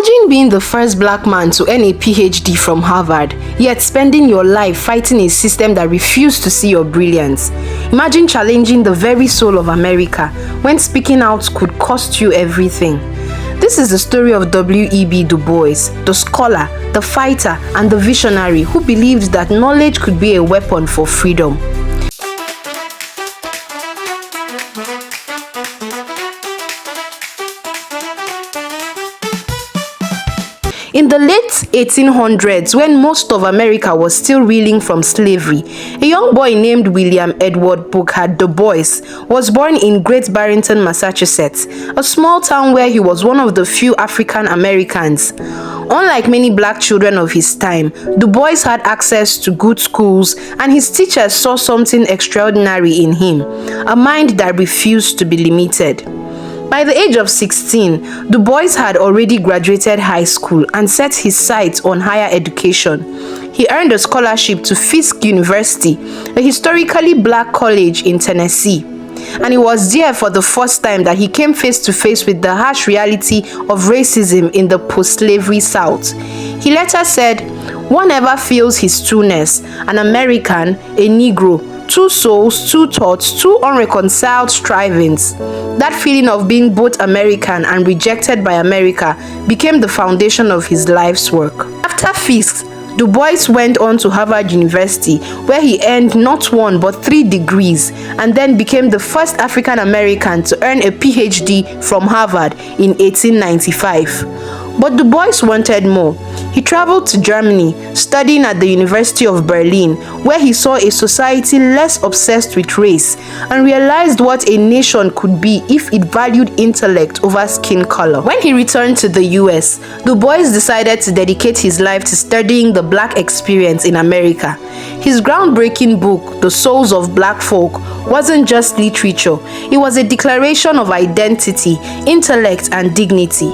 Imagine being the first black man to earn a PhD from Harvard, yet spending your life fighting a system that refused to see your brilliance. Imagine challenging the very soul of America when speaking out could cost you everything. This is the story of W.E.B. Du Bois, the scholar, the fighter, and the visionary who believed that knowledge could be a weapon for freedom. In the late 1800s, when most of America was still reeling from slavery, a young boy named William Edward Booker Du Bois was born in Great Barrington, Massachusetts, a small town where he was one of the few African Americans. Unlike many black children of his time, Du Bois had access to good schools, and his teachers saw something extraordinary in him, a mind that refused to be limited. By the age of 16, Du Bois had already graduated high school and set his sights on higher education. He earned a scholarship to Fisk University, a historically black college in Tennessee. And it was there for the first time that he came face to face with the harsh reality of racism in the post-slavery South. He later said, "One ever feels his two-ness, an American, a Negro, two souls, two thoughts, two unreconciled strivings." That feeling of being both American and rejected by America became the foundation of his life's work. After Fisk, Du Bois went on to Harvard University, where he earned not one but 3 degrees, and then became the first African American to earn a PhD from Harvard in 1895. But Du Bois wanted more. He traveled to Germany, studying at the University of Berlin, where he saw a society less obsessed with race and realized what a nation could be if it valued intellect over skin color. When he returned to the US, Du Bois decided to dedicate his life to studying the black experience in America. His groundbreaking book, The Souls of Black Folk, wasn't just literature. It was a declaration of identity, intellect, and dignity.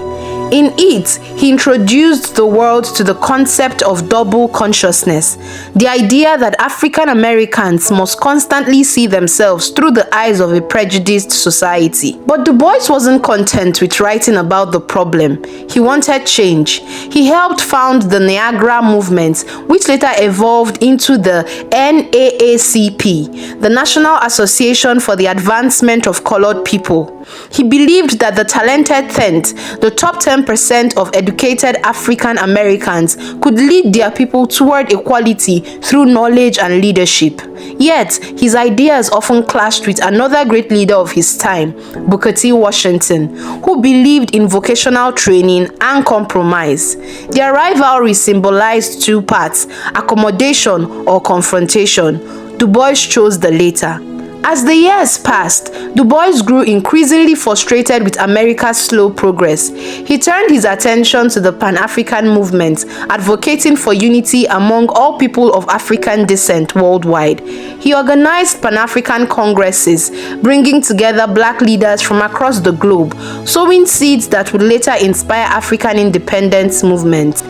In it, he introduced the world to the concept of double consciousness, the idea that African Americans must constantly see themselves through the eyes of a prejudiced society. But Du Bois wasn't content with writing about the problem. He wanted change. He helped found the Niagara movement, which later evolved into the NAACP, the National Association for the Advancement of Colored People. He believed that the talented tenth, the top 10% of educated African Americans, could lead their people toward equality through knowledge and leadership. Yet, his ideas often clashed with another great leader of his time, Booker T. Washington, who believed in vocational training and compromise. Their rivalry symbolized 2 paths: accommodation or confrontation. Du Bois chose the latter. As the years passed, Du Bois grew increasingly frustrated with America's slow progress. He turned his attention to the Pan-African movement, advocating for unity among all people of African descent worldwide. He organized Pan-African congresses, bringing together black leaders from across the globe, sowing seeds that would later inspire African independence movements.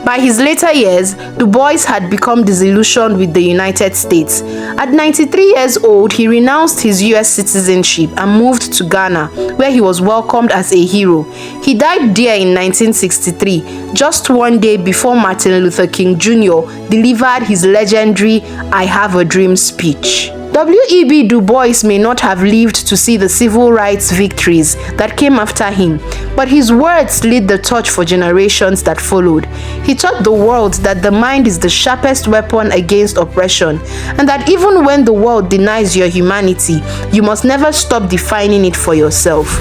By his later years, Du Bois had become disillusioned with the United States. At 93 years old, he renounced his US citizenship and moved to Ghana, where he was welcomed as a hero. He died there in 1963, just one day before Martin Luther King Jr. delivered his legendary "I Have a Dream" speech. W.E.B. Du Bois may not have lived to see the civil rights victories that came after him, but his words lit the torch for generations that followed. He taught the world that the mind is the sharpest weapon against oppression, and that even when the world denies your humanity, you must never stop defining it for yourself.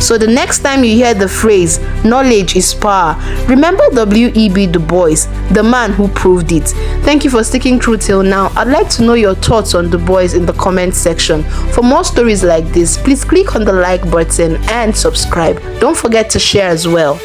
So the next time you hear the phrase, "knowledge is power," remember W.E.B. Du Bois, the man who proved it. Thank you for sticking through till now. I'd like to know your thoughts on Du Bois in the comment section. For more stories like this, please click on the like button and subscribe. Don't forget to share as well.